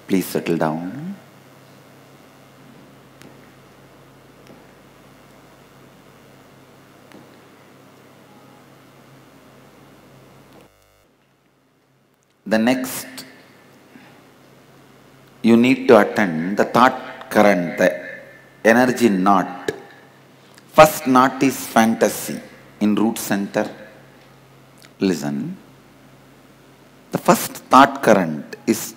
Please settle down. The next, you need to attend the thought current, the energy knot. First knot is fantasy in root center. Listen. The first thought current is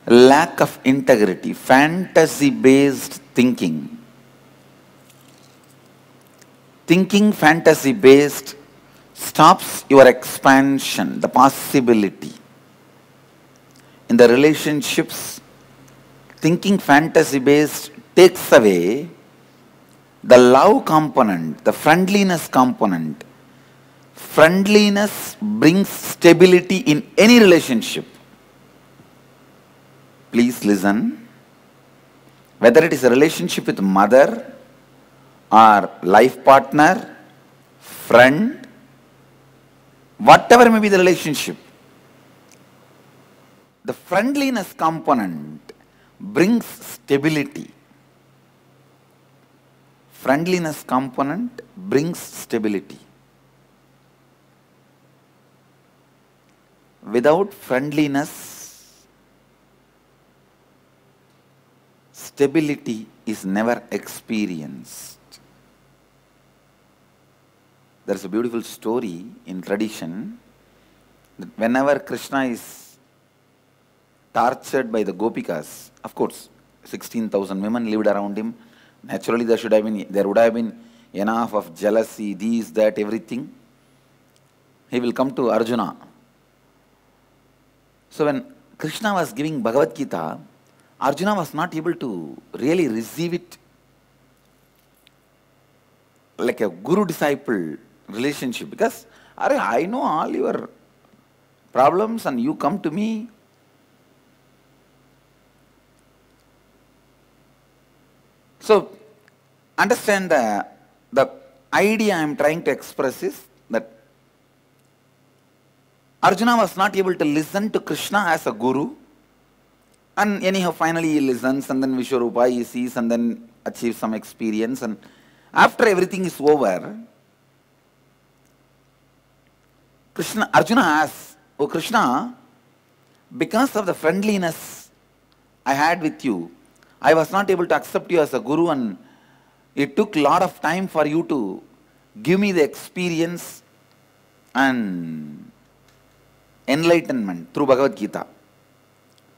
lack of integrity, fantasy-based thinking. Thinking fantasy-based stops your expansion, the possibility. In the relationships, thinking fantasy-based takes away the love component, the friendliness component. Friendliness brings stability in any relationship. Please listen. Whether it is a relationship with mother or life partner, friend, whatever may be the relationship, the friendliness component brings stability. Friendliness component brings stability. Without friendliness, stability is never experienced. There is a beautiful story in tradition that whenever Krishna is tortured by the Gopikas, of course, 16,000 women lived around him. Naturally, there would have been enough of jealousy, these, that, everything. He will come to Arjuna. So when Krishna was giving Bhagavad Gita, Arjuna was not able to really receive it like a guru-disciple relationship, because I know all your problems and you come to me. So understand the idea I am trying to express is that Arjuna was not able to listen to Krishna as a guru, and anyhow finally he listens, and then Vishwarupa he sees and then achieves some experience, and after everything is over, Arjuna asks, "Oh Krishna, because of the friendliness I had with you, I was not able to accept you as a guru, and it took a lot of time for you to give me the experience and enlightenment through Bhagavad Gita."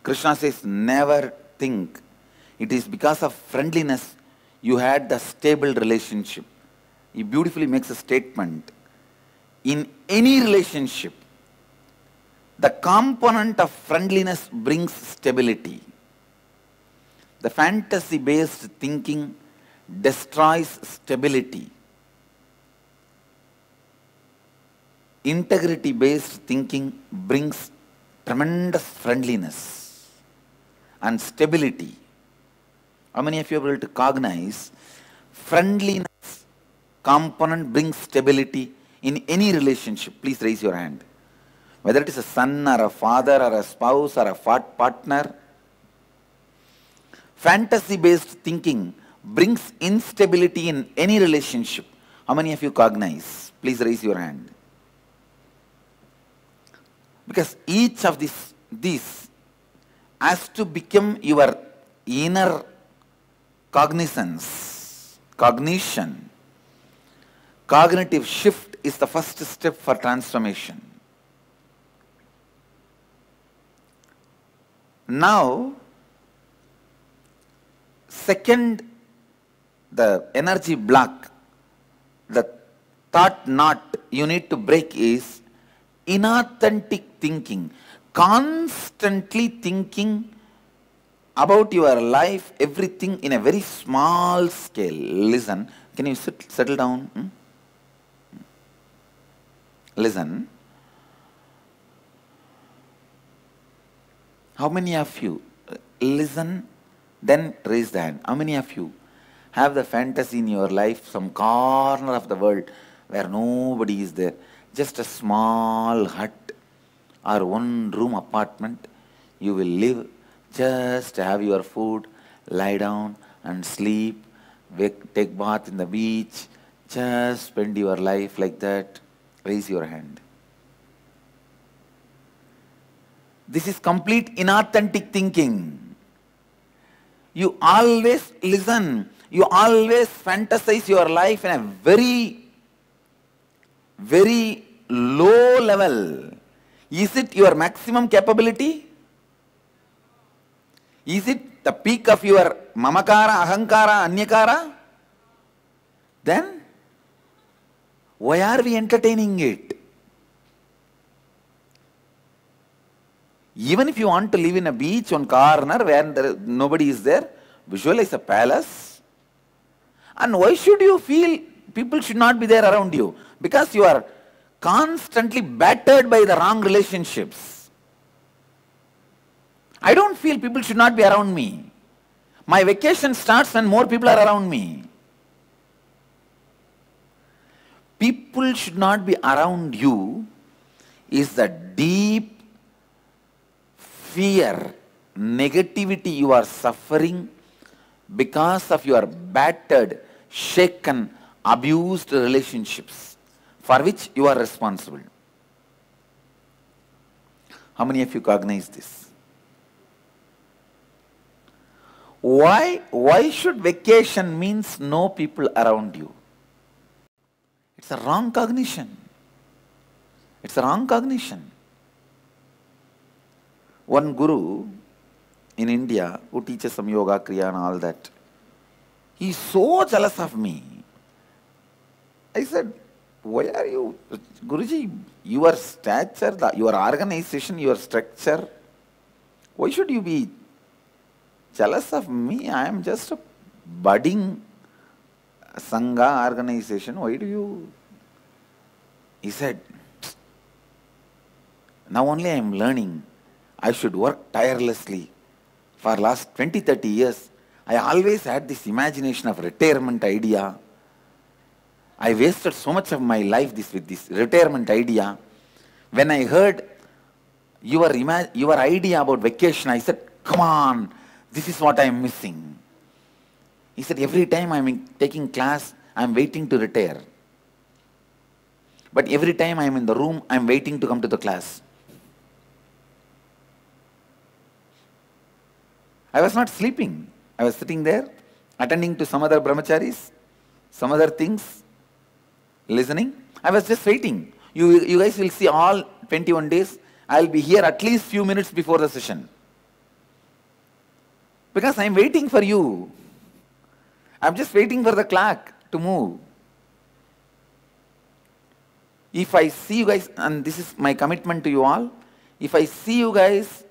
Krishna says, never think it is because of friendliness you had the stable relationship. He beautifully makes a statement. In any relationship, the component of friendliness brings stability. The fantasy-based thinking destroys stability. Integrity-based thinking brings tremendous friendliness and stability. How many of you are able to cognize friendliness component brings stability in any relationship? Please raise your hand. Whether it is a son or a father or a spouse or a partner, fantasy-based thinking brings instability in any relationship. How many of you cognize? Please raise your hand. Because each of these has to become your inner cognition. Cognitive shift is the first step for transformation. Now, second, the energy block, the thought knot you need to break is inauthentic thinking. Constantly thinking about your life, everything in a very small scale. Listen, can you settle down? Listen. How many of you listen, then raise the hand? How many of you have the fantasy in your life, some corner of the world where nobody is there, just a small hut or one room apartment, you will live Just have your food, lie down and sleep, take bath in the beach, just spend your life like that. Raise your hand. This is complete inauthentic thinking. You always listen, you always fantasize your life in a very, very low level. Is it your maximum capability? Is it the peak of your mamakara, ahankara, anyakara? Then, why are we entertaining it? Even if you want to live in a beach on corner where nobody is there, visualize a palace. And why should you feel people should not be there around you? Because you are constantly battered by the wrong relationships. I don't feel people should not be around me. My vacation starts when more people are around me. People should not be around you is the deep fear, negativity you are suffering because of your battered, shaken, abused relationships for which you are responsible. How many of you cognize this? Why should vacation means no people around you? It's a wrong cognition. It's a wrong cognition. One guru in India who teaches some yoga, kriya and all that, he's so jealous of me. I said, why are you, Guruji, your stature, your organization, your structure, why should you be jealous of me? I am just a budding Sangha organization. Why do you? He said, now only I am learning. I should work tirelessly. For last 20-30 years, I always had this imagination of retirement idea. I wasted so much of my life with this retirement idea. When I heard your idea about vacation, I said, come on, this is what I am missing. He said, every time I am taking class, I am waiting to retire. But every time I am in the room, I am waiting to come to the class. I was not sleeping. I was sitting there, attending to some other brahmacharis, some other things, listening. I was just waiting. You guys will see all 21 days, I will be here at least few minutes before the session. Because I am waiting for you. I am just waiting for the clock to move. If I see you guys, and this is my commitment to you all, if I see you guys,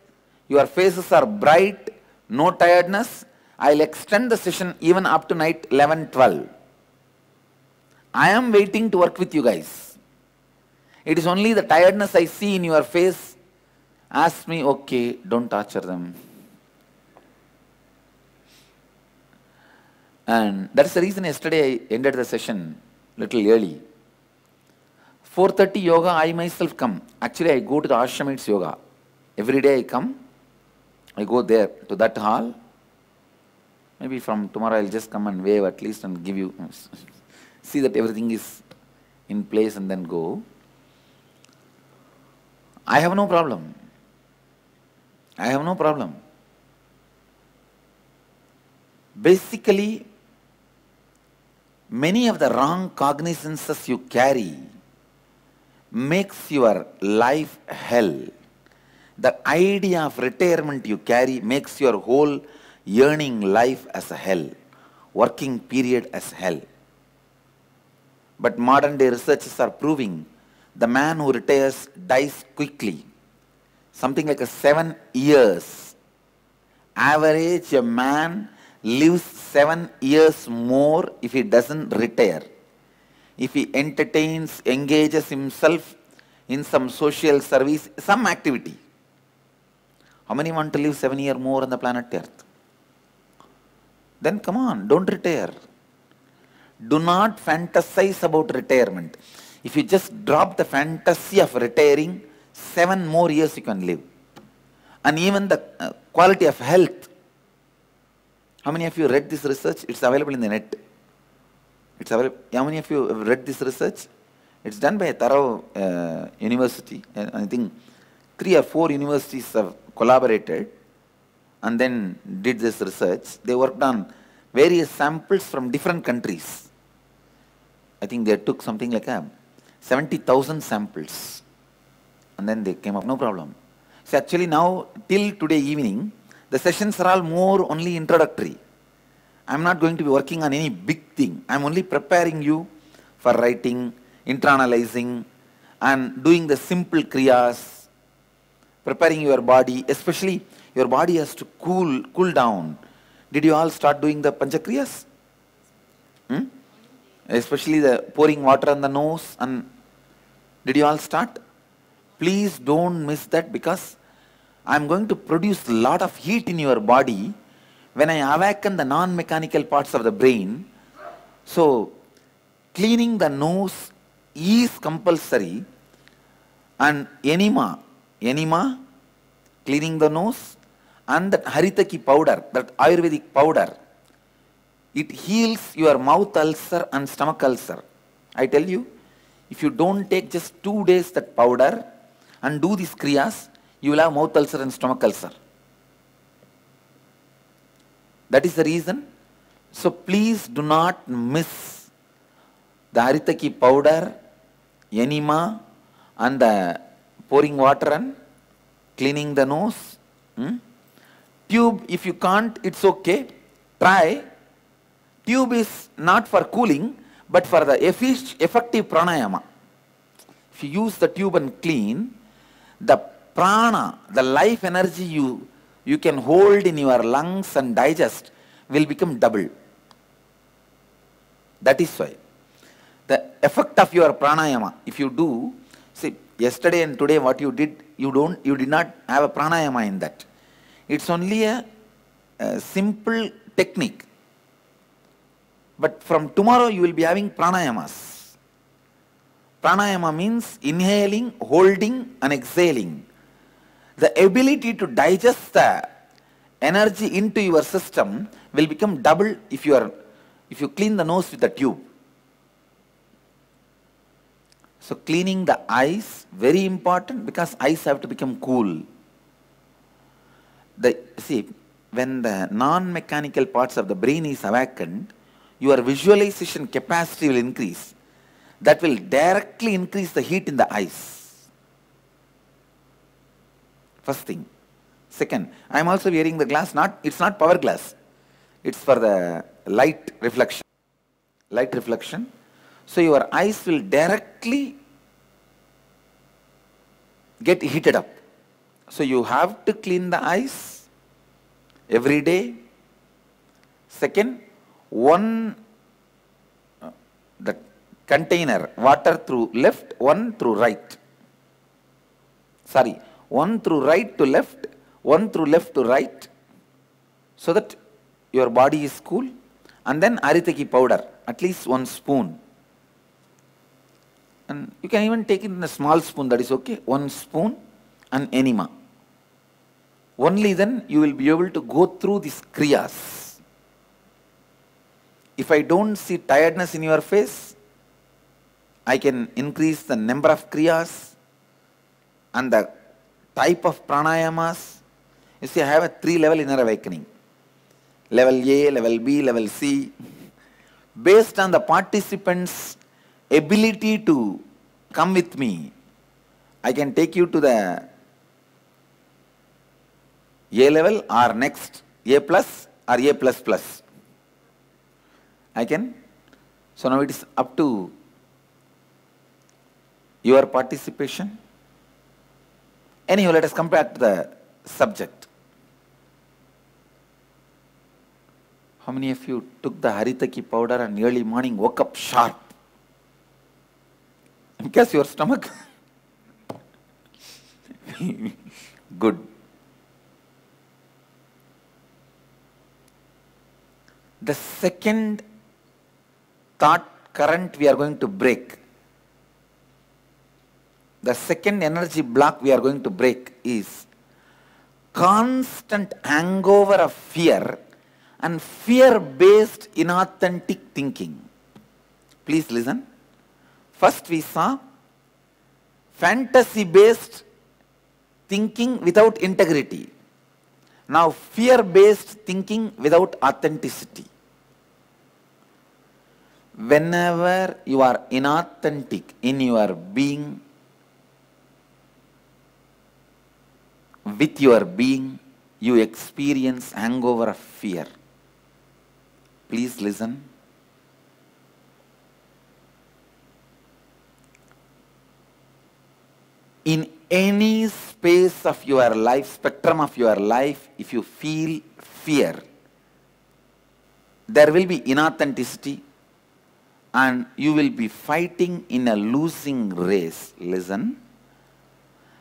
your faces are bright, no tiredness, I'll extend the session even up to night 11, 12. I am waiting to work with you guys. It is only the tiredness I see in your face. Ask me, okay, don't torture them. And that's the reason yesterday I ended the session little early. 4:30 yoga, I myself come. Actually, I go to the Ashramites yoga. Every day I come. I go there to that hall. Maybe from tomorrow I'll just come and wave at least and give you, see that everything is in place and then go. I have no problem. I have no problem. Basically, many of the wrong cognizances you carry makes your life hell. The idea of retirement you carry makes your whole yearning life as a hell, working period as hell. But modern day researchers are proving the man who retires dies quickly, something like 7 years. Average, a man lives 7 years more if he doesn't retire. If he entertains, engages himself in some social service, some activity. How many want to live 7 years more on the planet Earth? Then come on, don't retire. Do not fantasize about retirement. If you just drop the fantasy of retiring, 7 more years you can live. and even the quality of health. How many of you read this research? It's available in the net. It's available. How many of you have read this research? It's done by a thorough university. I think 3 or 4 universities have collaborated and then did this research. They worked on various samples from different countries. I think they took something like 70,000 samples, and then they came up, no problem. So actually now, till today evening, the sessions are all more only introductory. I'm not going to be working on any big thing. I'm only preparing you for writing, internalizing, and doing the simple kriyas, preparing your body, especially your body has to cool down. Did you all start doing the panchakriyas? Especially the pouring water on the nose, and did you all start? Please don't miss that, because I'm going to produce a lot of heat in your body when I awaken the non-mechanical parts of the brain. So cleaning the nose is compulsory, and enema, cleaning the nose, and that haritaki powder, that Ayurvedic powder, it heals your mouth ulcer and stomach ulcer. I tell you, if you don't take just 2 days that powder and do these kriyas, you will have mouth ulcer and stomach ulcer. That is the reason. So please do not miss the haritaki powder, enema, and the pouring water and cleaning the nose. Tube, if you can't, it's okay. Try. Tube is not for cooling, but for the effective pranayama. If you use the tube and clean, the prana, the life energy you can hold in your lungs and digest will become double. That is why. The effect of your pranayama, if you do, see, yesterday and today what you did, you did not have a pranayama in that. It's only a simple technique. But from tomorrow you will be having pranayamas. Pranayama means inhaling, holding, and exhaling. The ability to digest the energy into your system will become double if you clean the nose with the tube. So cleaning the eyes, very important, because eyes have to become cool. See, when the non-mechanical parts of the brain is awakened, your visualization capacity will increase. That will directly increase the heat in the eyes. First thing. Second, I am also wearing the glass, it's not power glass. It's for the light reflection. Light reflection. So your eyes will directly get heated up. So you have to clean the eyes every day. Second, the container, water through left, one through right. Sorry, one through right to left, one through left to right, so that your body is cool. And then haritaki powder, at least 1 spoon. And you can even take it in a small spoon, that is okay. 1 spoon and enema. Only then you will be able to go through these kriyas. If I don't see tiredness in your face, I can increase the number of kriyas and the type of pranayamas. You see, I have a 3-level inner awakening. Level A, level B, level C. Based on the participants' ability to come with me, I can take you to the A level or next A plus or A plus plus. I can. So now it is up to your participation. Anyhow, let us come back to the subject. How many of you took the haritaki powder and early morning woke up sharp? Because your stomach? Good. The second thought current we are going to break, the second energy block we are going to break is constant hangover of fear and fear-based inauthentic thinking. Please listen. First we saw fantasy-based thinking without integrity. Now fear-based thinking without authenticity. Whenever you are inauthentic in your being, with your being, you experience hangover of fear. Please listen. In any space of your life, spectrum of your life, if you feel fear, there will be inauthenticity and you will be fighting in a losing race. Listen.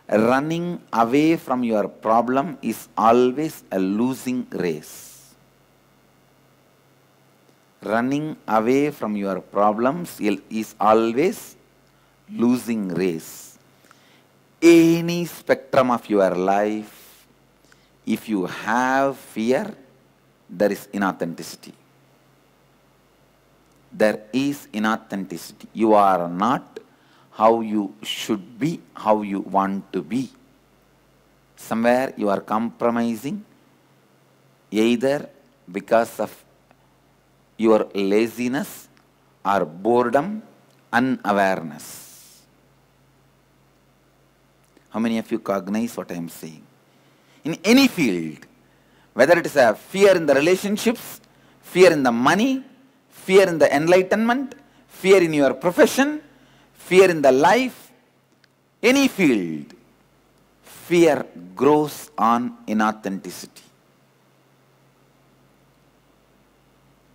Running away from your problem is always a losing race. Running away from your problems is always losing race. Any spectrum of your life, if you have fear, there is inauthenticity. There is inauthenticity. You are not how you should be, how you want to be. Somewhere you are compromising, either because of your laziness or boredom, unawareness. How many of you cognize what I am saying? In any field, whether it is a fear in the relationships, fear in the money, fear in the enlightenment, fear in your profession, fear in the life, any field, fear grows on inauthenticity.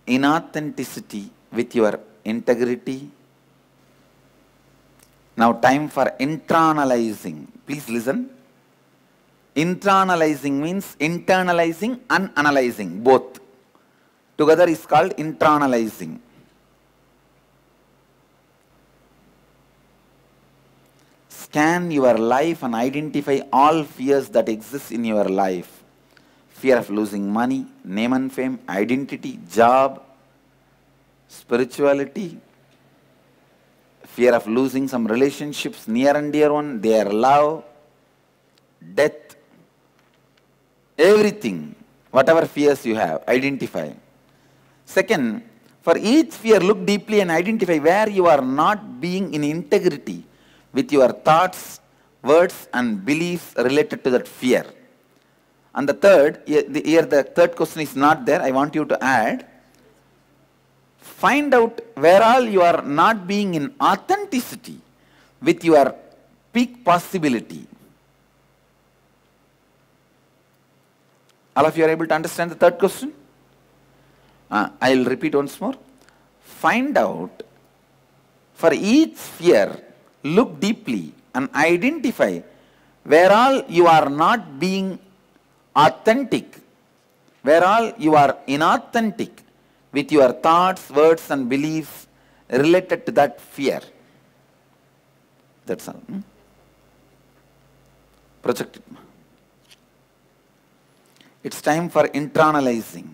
Inauthenticity with your integrity. Now time for internalizing. Please listen. Internalizing means internalizing and analyzing, both. Together is called internalizing. Scan your life and identify all fears that exist in your life. Fear of losing money, name and fame, identity, job, spirituality, fear of losing some relationships, near and dear one, their love, death, everything, whatever fears you have, identify. Second, for each fear, look deeply and identify where you are not being in integrity with your thoughts, words and beliefs related to that fear. And the third, here the third question is not there, I want you to add, find out where all you are not being in authenticity with your peak possibility. All of you are able to understand the third question? I will repeat once more. Find out, for each fear, look deeply and identify where all you are not being authentic, where all you are inauthentic with your thoughts, words and beliefs related to that fear. That's all. Project it. It's time for internalizing.